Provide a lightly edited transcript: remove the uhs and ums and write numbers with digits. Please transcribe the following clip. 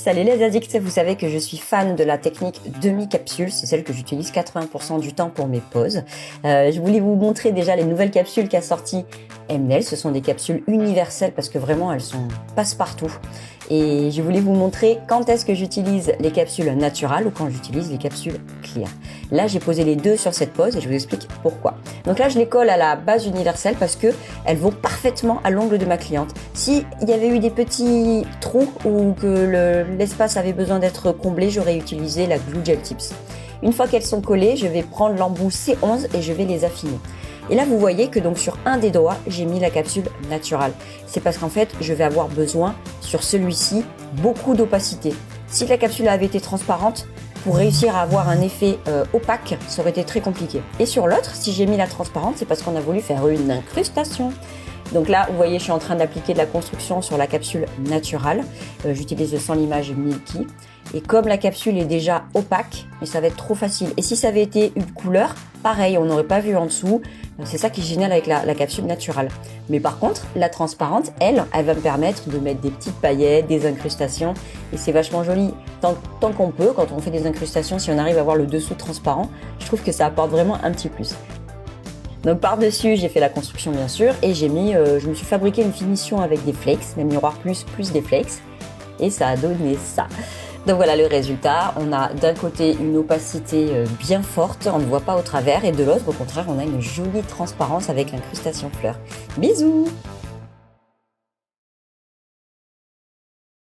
Salut les addicts, vous savez que je suis fan de la technique demi-capsule, c'est celle que j'utilise 80% du temps pour mes pauses. Je voulais vous montrer déjà les nouvelles capsules qu'a sorti MNEL, ce sont des capsules universelles parce que vraiment elles sont passe-partout. Et je voulais vous montrer quand est-ce que j'utilise les capsules naturales ou quand j'utilise les capsules clear. Là j'ai posé les deux sur cette pause et je vous explique pourquoi. Donc là je les colle à la base universelle parce que elles vont parfaitement à l'ongle de ma cliente. Si il y avait eu des petits trous ou que l'espace avait besoin d'être comblé, j'aurais utilisé la Glue Gel Tips. Une fois qu'elles sont collées, je vais prendre l'embout C11 et je vais les affiner. Et là, vous voyez que donc sur un des doigts, j'ai mis la capsule naturale. C'est parce qu'en fait, je vais avoir besoin sur celui-ci beaucoup d'opacité. Si la capsule avait été transparente, pour réussir à avoir un effet opaque, ça aurait été très compliqué. Et sur l'autre, si j'ai mis la transparente, c'est parce qu'on a voulu faire une incrustation. Donc là, vous voyez, je suis en train d'appliquer de la construction sur la capsule naturale. J'utilise le sans limage Milky. Et comme la capsule est déjà opaque, mais ça va être trop facile. Et si ça avait été une couleur, pareil, on n'aurait pas vu en dessous. C'est ça qui est génial avec la capsule naturale. Mais par contre, la transparente, elle va me permettre de mettre des petites paillettes, des incrustations. Et c'est vachement joli. Tant qu'on peut, quand on fait des incrustations, si on arrive à avoir le dessous transparent, je trouve que ça apporte vraiment un petit plus. Donc par-dessus, j'ai fait la construction bien sûr et je me suis fabriqué une finition avec des flakes, des miroirs plus des flakes et ça a donné ça. Donc voilà le résultat, on a d'un côté une opacité bien forte, on ne voit pas au travers et de l'autre au contraire on a une jolie transparence avec l'incrustation fleur. Bisous!